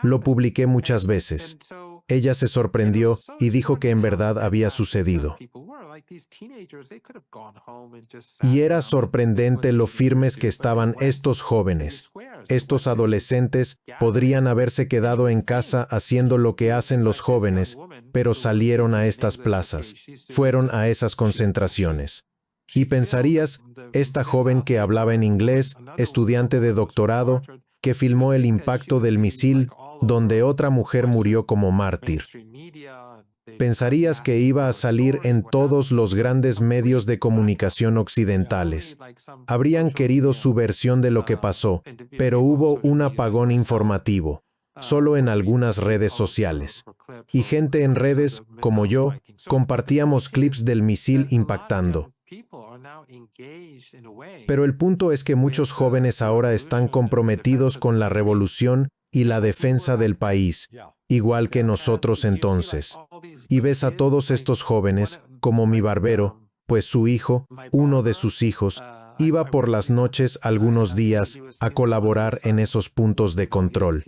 Lo publiqué muchas veces. Ella se sorprendió y dijo que en verdad había sucedido. Y era sorprendente lo firmes que estaban estos jóvenes. Estos adolescentes podrían haberse quedado en casa haciendo lo que hacen los jóvenes, pero salieron a estas plazas, fueron a esas concentraciones. Y pensarías, esta joven que hablaba en inglés, estudiante de doctorado, que filmó el impacto del misil, donde otra mujer murió como mártir. Pensarías que iba a salir en todos los grandes medios de comunicación occidentales. Habrían querido su versión de lo que pasó, pero hubo un apagón informativo, solo en algunas redes sociales. Y gente en redes, como yo, compartíamos clips del misil impactando. Pero el punto es que muchos jóvenes ahora están comprometidos con la revolución y la defensa del país, igual que nosotros entonces. Y ves a todos estos jóvenes, como mi barbero, pues su hijo, uno de sus hijos, iba por las noches algunos días a colaborar en esos puntos de control.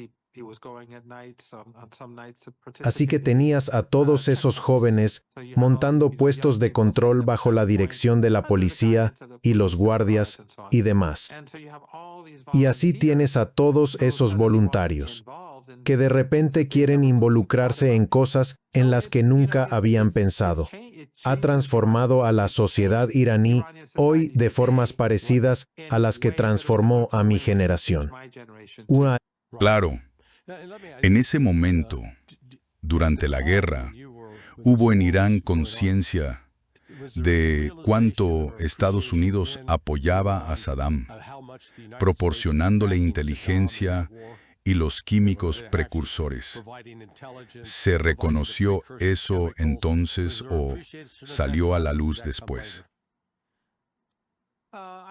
Así que tenías a todos esos jóvenes montando puestos de control bajo la dirección de la policía y los guardias y demás. Y así tienes a todos esos voluntarios que de repente quieren involucrarse en cosas en las que nunca habían pensado. Ha transformado a la sociedad iraní hoy de formas parecidas a las que transformó a mi generación. Claro. En ese momento, durante la guerra, hubo en Irán conciencia de cuánto Estados Unidos apoyaba a Saddam, proporcionándole inteligencia y los químicos precursores. ¿Se reconoció eso entonces o salió a la luz después?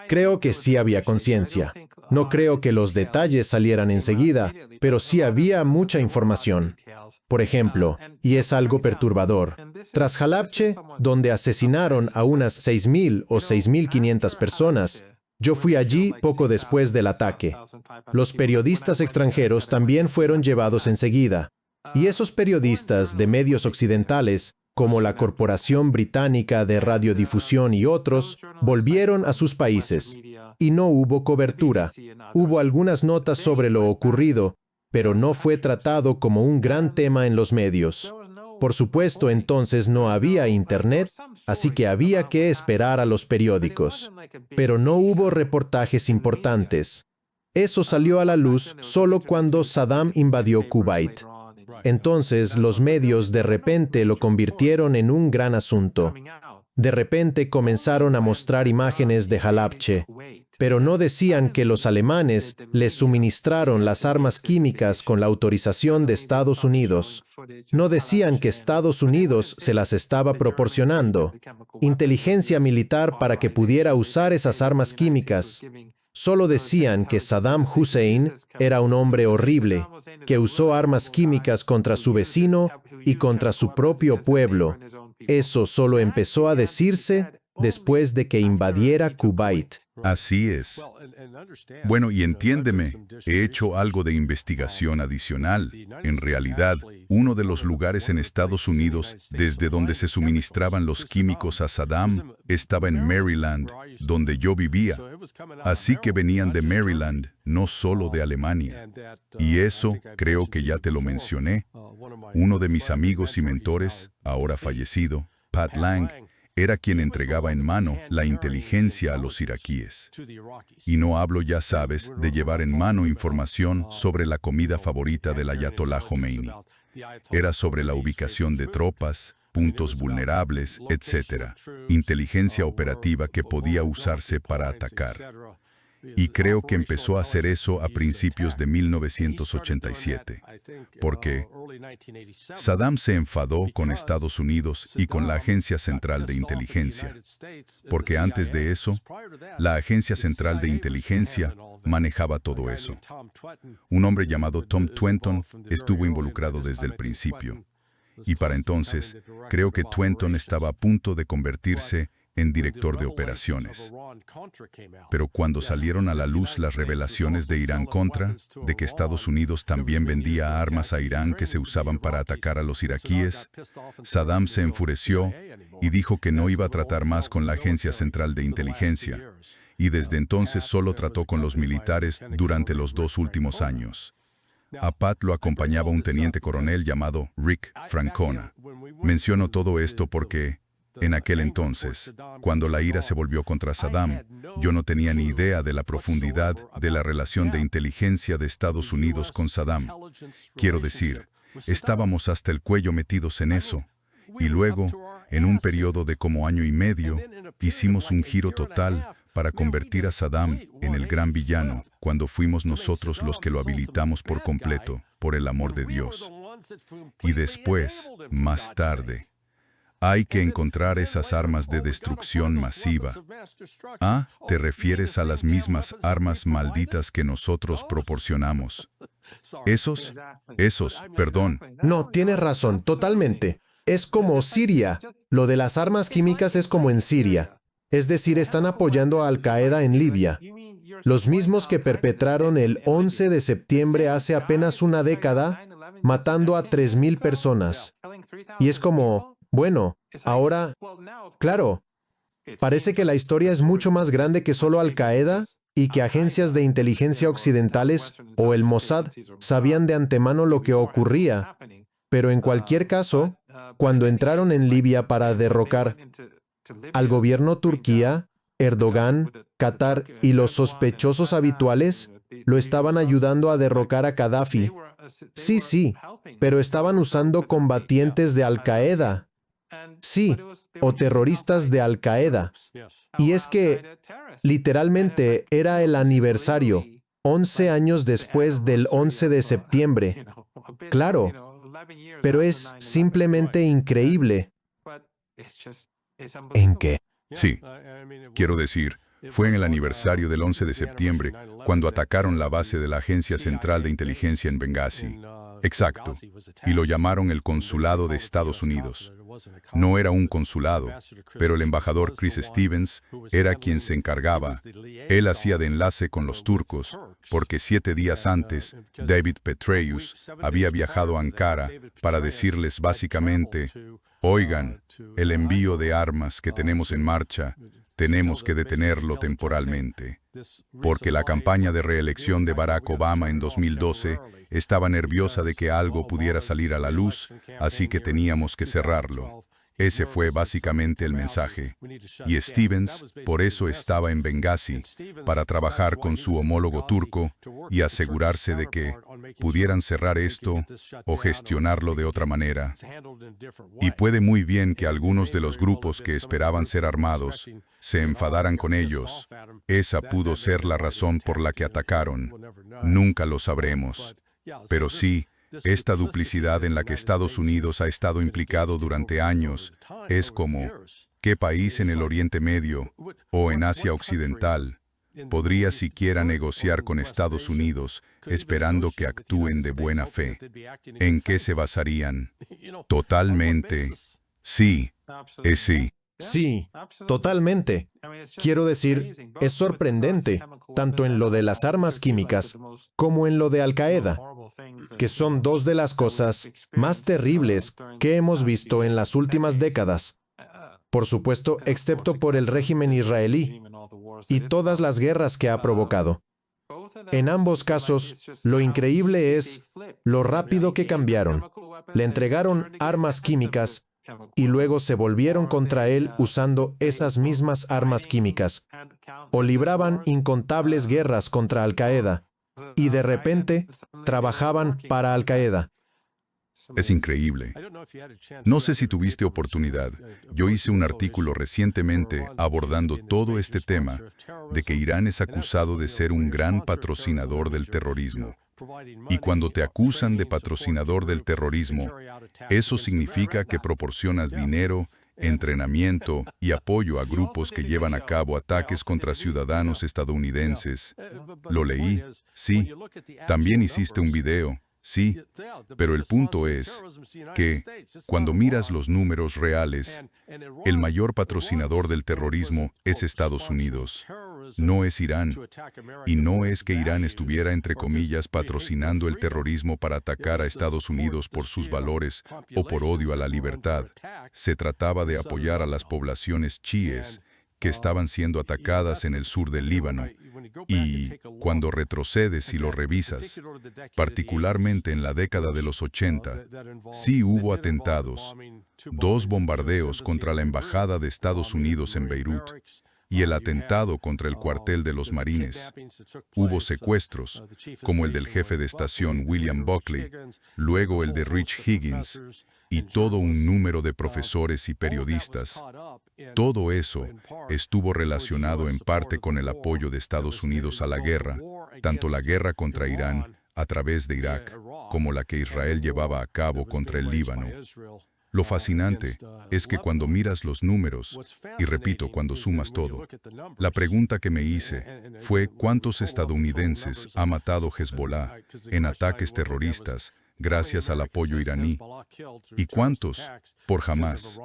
Creo que sí había conciencia. No creo que los detalles salieran enseguida, pero sí había mucha información. Por ejemplo, y es algo perturbador, tras Halabche, donde asesinaron a unas 6.000 o 6.500 personas, yo fui allí poco después del ataque. Los periodistas extranjeros también fueron llevados enseguida, y esos periodistas de medios occidentales, como la Corporación Británica de Radiodifusión y otros, volvieron a sus países. Y no hubo cobertura. Hubo algunas notas sobre lo ocurrido, pero no fue tratado como un gran tema en los medios. Por supuesto, entonces no había Internet, así que había que esperar a los periódicos. Pero no hubo reportajes importantes. Eso salió a la luz solo cuando Saddam invadió Kuwait. Entonces los medios de repente lo convirtieron en un gran asunto. De repente comenzaron a mostrar imágenes de Halabche, pero no decían que los alemanes les suministraron las armas químicas con la autorización de Estados Unidos. No decían que Estados Unidos se las estaba proporcionando. Inteligencia militar para que pudiera usar esas armas químicas. Solo decían que Saddam Hussein era un hombre horrible, que usó armas químicas contra su vecino y contra su propio pueblo. Eso solo empezó a decirse después de que invadiera Kuwait. Así es. Bueno, y entiéndeme, he hecho algo de investigación adicional. En realidad, uno de los lugares en Estados Unidos desde donde se suministraban los químicos a Saddam estaba en Maryland, donde yo vivía. Así que venían de Maryland, no solo de Alemania. Y eso, creo que ya te lo mencioné. Uno de mis amigos y mentores, ahora fallecido, Pat Lang, era quien entregaba en mano la inteligencia a los iraquíes. Y no hablo, ya sabes, de llevar en mano información sobre la comida favorita del Ayatollah Khomeini. Era sobre la ubicación de tropas, puntos vulnerables, etc. Inteligencia operativa que podía usarse para atacar. Y creo que empezó a hacer eso a principios de 1987, porque Saddam se enfadó con Estados Unidos y con la Agencia Central de Inteligencia, porque antes de eso, la Agencia Central de Inteligencia manejaba todo eso. Un hombre llamado Tom Twenton estuvo involucrado desde el principio, y para entonces, creo que Twenton estaba a punto de convertirse en director de operaciones. Pero cuando salieron a la luz las revelaciones de Irán-Contra, de que Estados Unidos también vendía armas a Irán que se usaban para atacar a los iraquíes, Saddam se enfureció y dijo que no iba a tratar más con la Agencia Central de Inteligencia, y desde entonces solo trató con los militares durante los 2 últimos años. A Pat lo acompañaba un teniente coronel llamado Rick Francona. Menciono todo esto porque en aquel entonces, cuando la ira se volvió contra Saddam, yo no tenía ni idea de la profundidad de la relación de inteligencia de Estados Unidos con Saddam. Quiero decir, estábamos hasta el cuello metidos en eso. Y luego, en un periodo de como año y medio, hicimos un giro total para convertir a Saddam en el gran villano, cuando fuimos nosotros los que lo habilitamos por completo, por el amor de Dios. Y después, más tarde, hay que encontrar esas armas de destrucción masiva. Ah, ¿te refieres a las mismas armas malditas que nosotros proporcionamos? Perdón. No, tienes razón, totalmente. Es como Siria. Lo de las armas químicas es como en Siria. Es decir, están apoyando a Al-Qaeda en Libia. Los mismos que perpetraron el 11 de septiembre hace apenas una década, matando a 3.000 personas. Y es como, bueno, ahora, claro, parece que la historia es mucho más grande que solo Al-Qaeda y que agencias de inteligencia occidentales o el Mossad sabían de antemano lo que ocurría. Pero en cualquier caso, cuando entraron en Libia para derrocar al gobierno Turquía, Erdogan, Qatar y los sospechosos habituales, lo estaban ayudando a derrocar a Gaddafi. Sí, pero estaban usando combatientes de Al-Qaeda. Sí, o terroristas de Al-Qaeda. Y es que, literalmente, era el aniversario. 11 años después del 11 de septiembre. Claro, pero es simplemente increíble. ¿En qué? Sí, quiero decir, fue en el aniversario del 11 de septiembre cuando atacaron la base de la Agencia Central de Inteligencia en Benghazi. Exacto. Y lo llamaron el Consulado de Estados Unidos. No era un consulado, pero el embajador Chris Stevens era quien se encargaba. Él hacía de enlace con los turcos, porque 7 días antes, David Petraeus había viajado a Ankara para decirles básicamente: oigan, el envío de armas que tenemos en marcha, tenemos que detenerlo temporalmente, porque la campaña de reelección de Barack Obama en 2012 estaba nerviosa de que algo pudiera salir a la luz, así que teníamos que cerrarlo. Ese fue básicamente el mensaje. Y Stevens, por eso estaba en Benghazi, para trabajar con su homólogo turco y asegurarse de que pudieran cerrar esto o gestionarlo de otra manera. Y puede muy bien que algunos de los grupos que esperaban ser armados se enfadaran con ellos. Esa pudo ser la razón por la que atacaron. Nunca lo sabremos. Pero sí, esta duplicidad en la que Estados Unidos ha estado implicado durante años es como, ¿qué país en el Oriente Medio o en Asia Occidental podría siquiera negociar con Estados Unidos esperando que actúen de buena fe? ¿En qué se basarían? Totalmente. Sí, es sí. Sí, totalmente. Quiero decir, es sorprendente, tanto en lo de las armas químicas como en lo de Al-Qaeda, que son dos de las cosas más terribles que hemos visto en las últimas décadas. Por supuesto, excepto por el régimen israelí y todas las guerras que ha provocado. En ambos casos, lo increíble es lo rápido que cambiaron. Le entregaron armas químicas y luego se volvieron contra él usando esas mismas armas químicas, o libraban incontables guerras contra Al-Qaeda, y de repente trabajaban para Al-Qaeda. Es increíble. No sé si tuviste oportunidad. Yo hice un artículo recientemente abordando todo este tema de que Irán es acusado de ser un gran patrocinador del terrorismo. Y cuando te acusan de patrocinador del terrorismo, eso significa que proporcionas dinero, entrenamiento y apoyo a grupos que llevan a cabo ataques contra ciudadanos estadounidenses. Lo leí, sí. También hiciste un video, sí. Pero el punto es que, cuando miras los números reales, el mayor patrocinador del terrorismo es Estados Unidos. No es Irán. Y no es que Irán estuviera, entre comillas, patrocinando el terrorismo para atacar a Estados Unidos por sus valores o por odio a la libertad. Se trataba de apoyar a las poblaciones chiíes que estaban siendo atacadas en el sur del Líbano. Y cuando retrocedes y lo revisas, particularmente en la década de los 80, sí hubo atentados, 2 bombardeos contra la Embajada de Estados Unidos en Beirut, y el atentado contra el cuartel de los marines. Hubo secuestros, como el del jefe de estación William Buckley, luego el de Rich Higgins, y todo un número de profesores y periodistas. Todo eso estuvo relacionado en parte con el apoyo de Estados Unidos a la guerra, tanto la guerra contra Irán a través de Irak, como la que Israel llevaba a cabo contra el Líbano. Lo fascinante es que cuando miras los números, y repito, cuando sumas todo, la pregunta que me hice fue ¿cuántos estadounidenses ha matado Hezbollah en ataques terroristas gracias al apoyo iraní? ¿Y cuántos por Hamás?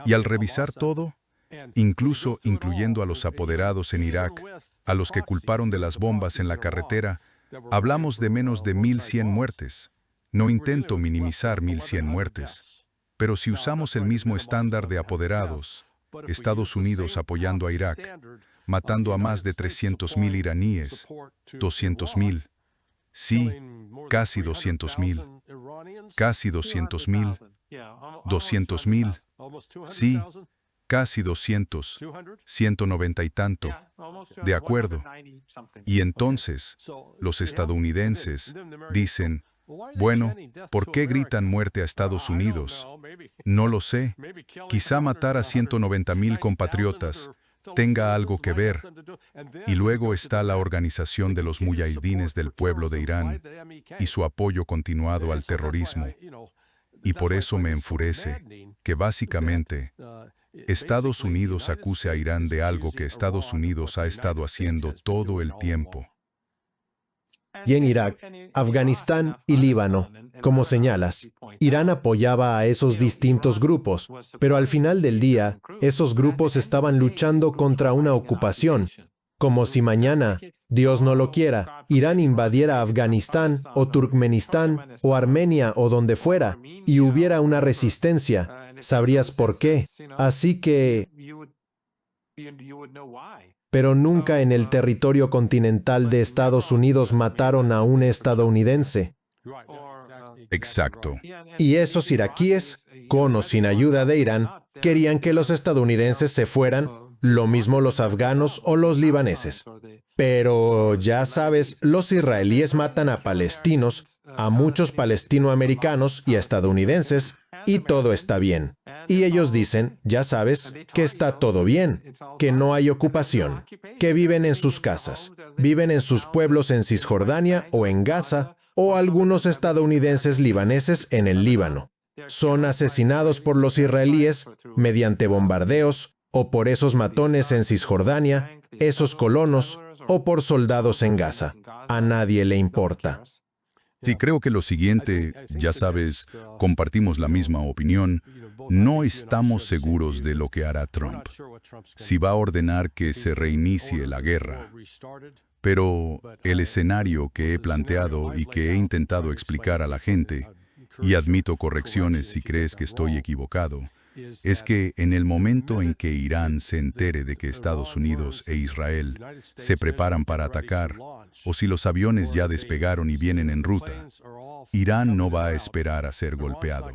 Y al revisar todo, incluso incluyendo a los apoderados en Irak, a los que culparon de las bombas en la carretera, hablamos de menos de 1.100 muertes. No intento minimizar 1.100 muertes, pero si usamos el mismo estándar de apoderados, Estados Unidos apoyando a Irak, matando a más de 300.000 iraníes, 200.000, sí, casi 200.000, casi 200.000, 200.000, sí, casi 200, 190 y tanto, de acuerdo. Y entonces, los estadounidenses dicen, bueno, ¿por qué gritan muerte a Estados Unidos? No lo sé. Quizá matar a 190.000 compatriotas tenga algo que ver. Y luego está la organización de los muyahidines del pueblo de Irán y su apoyo continuado al terrorismo. Y por eso me enfurece que básicamente Estados Unidos acuse a Irán de algo que Estados Unidos ha estado haciendo todo el tiempo. Y en Irak, Afganistán y Líbano, como señalas, Irán apoyaba a esos distintos grupos, pero al final del día, esos grupos estaban luchando contra una ocupación, como si mañana, Dios no lo quiera, Irán invadiera Afganistán o Turkmenistán o Armenia o donde fuera, y hubiera una resistencia. Sabrías por qué. Así que... Pero nunca en el territorio continental de Estados Unidos mataron a un estadounidense. Exacto. Y esos iraquíes, con o sin ayuda de Irán, querían que los estadounidenses se fueran, lo mismo los afganos o los libaneses. Pero, ya sabes, los israelíes matan a palestinos, a muchos palestinoamericanos y a estadounidenses, y todo está bien. Y ellos dicen, ya sabes, que está todo bien, que no hay ocupación, que viven en sus casas, viven en sus pueblos en Cisjordania o en Gaza, o algunos estadounidenses libaneses en el Líbano. Son asesinados por los israelíes mediante bombardeos, o por esos matones en Cisjordania, esos colonos, o por soldados en Gaza. A nadie le importa. Sí, creo que lo siguiente, ya sabes, compartimos la misma opinión. No estamos seguros de lo que hará Trump, si va a ordenar que se reinicie la guerra. Pero el escenario que he planteado y que he intentado explicar a la gente, y admito correcciones si crees que estoy equivocado, es que en el momento en que Irán se entere de que Estados Unidos e Israel se preparan para atacar, o si los aviones ya despegaron y vienen en ruta, Irán no va a esperar a ser golpeado.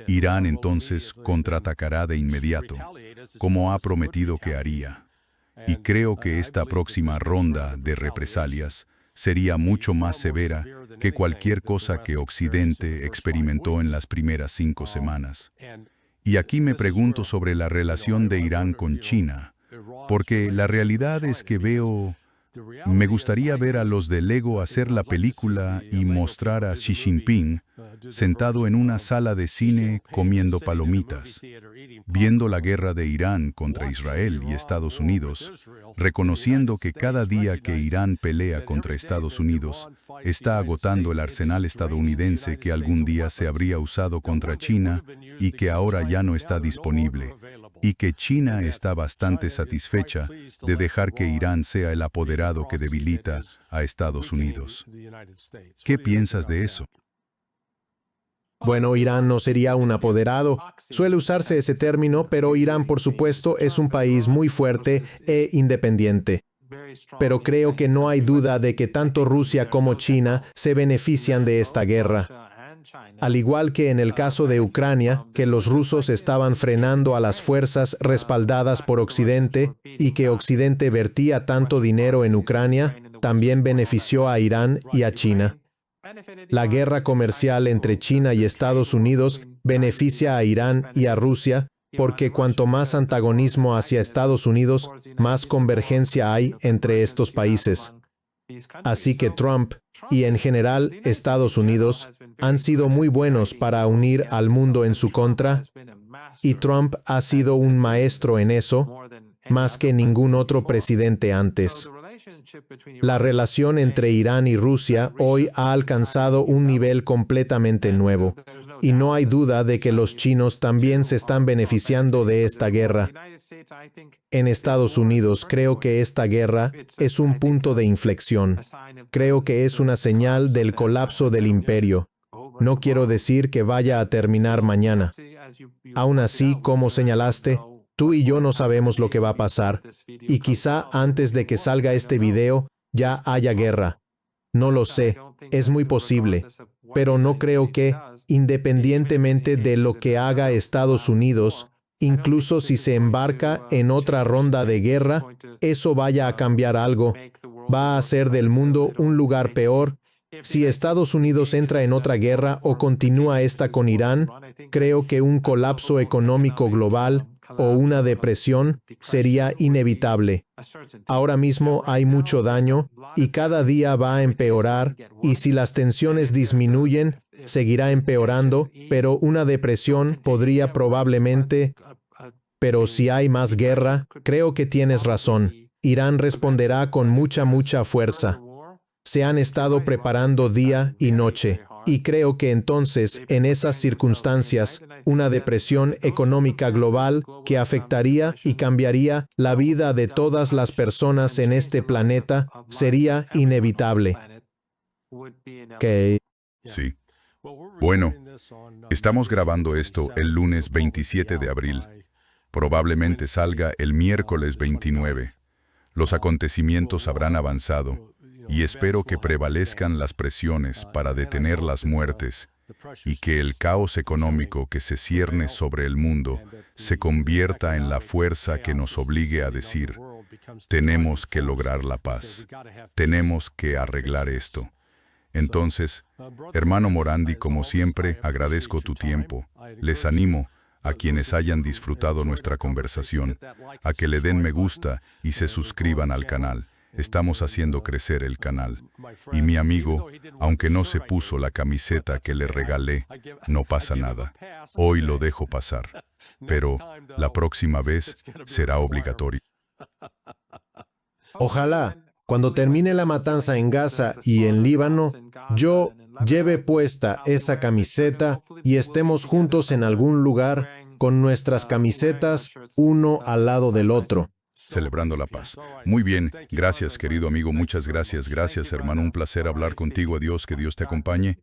Irán entonces contraatacará de inmediato, como ha prometido que haría. Y creo que esta próxima ronda de represalias sería mucho más severa que cualquier cosa que Occidente experimentó en las primeras 5 semanas. Y aquí me pregunto sobre la relación de Irán con China, porque la realidad es que me gustaría ver a los de Lego hacer la película y mostrar a Xi Jinping sentado en una sala de cine comiendo palomitas, viendo la guerra de Irán contra Israel y Estados Unidos, reconociendo que cada día que Irán pelea contra Estados Unidos, está agotando el arsenal estadounidense que algún día se habría usado contra China y que ahora ya no está disponible, y que China está bastante satisfecha de dejar que Irán sea el apoderado que debilita a Estados Unidos. ¿Qué piensas de eso? Bueno, Irán no sería un apoderado. Suele usarse ese término, pero Irán, por supuesto, es un país muy fuerte e independiente. Pero creo que no hay duda de que tanto Rusia como China se benefician de esta guerra. Al igual que en el caso de Ucrania, que los rusos estaban frenando a las fuerzas respaldadas por Occidente y que Occidente vertía tanto dinero en Ucrania, también benefició a Irán y a China. La guerra comercial entre China y Estados Unidos beneficia a Irán y a Rusia porque cuanto más antagonismo hacia Estados Unidos, más convergencia hay entre estos países. Así que Trump y en general Estados Unidos han sido muy buenos para unir al mundo en su contra, y Trump ha sido un maestro en eso, más que ningún otro presidente antes. La relación entre Irán y Rusia hoy ha alcanzado un nivel completamente nuevo, y no hay duda de que los chinos también se están beneficiando de esta guerra. En Estados Unidos creo que esta guerra es un punto de inflexión. Creo que es una señal del colapso del imperio. No quiero decir que vaya a terminar mañana. Aún así, como señalaste, tú y yo no sabemos lo que va a pasar, y quizá antes de que salga este video ya haya guerra. No lo sé, es muy posible, pero no creo que, independientemente de lo que haga Estados Unidos, incluso si se embarca en otra ronda de guerra, eso vaya a cambiar algo. Va a hacer del mundo un lugar peor. Si Estados Unidos entra en otra guerra o continúa esta con Irán, creo que un colapso económico global o una depresión sería inevitable. Ahora mismo hay mucho daño y cada día va a empeorar, y si las tensiones disminuyen, seguirá empeorando, pero una depresión podría probablemente... Pero si hay más guerra, creo que tienes razón. Irán responderá con mucha fuerza. Se han estado preparando día y noche, y creo que entonces, en esas circunstancias, una depresión económica global que afectaría y cambiaría la vida de todas las personas en este planeta sería inevitable. Sí. Bueno, estamos grabando esto el lunes 27 de abril. Probablemente salga el miércoles 29. Los acontecimientos habrán avanzado y espero que prevalezcan las presiones para detener las muertes y que el caos económico que se cierne sobre el mundo se convierta en la fuerza que nos obligue a decir: tenemos que lograr la paz, tenemos que arreglar esto. Entonces, hermano Morandi, como siempre, agradezco tu tiempo. Les animo a quienes hayan disfrutado nuestra conversación a que le den me gusta y se suscriban al canal. Estamos haciendo crecer el canal. Y mi amigo, aunque no se puso la camiseta que le regalé, no pasa nada. Hoy lo dejo pasar. Pero la próxima vez será obligatorio. Ojalá, cuando termine la matanza en Gaza y en Líbano, yo lleve puesta esa camiseta y estemos juntos en algún lugar con nuestras camisetas uno al lado del otro. Celebrando la paz. Muy bien, gracias querido amigo, muchas gracias, hermano, un placer hablar contigo, adiós, que Dios te acompañe.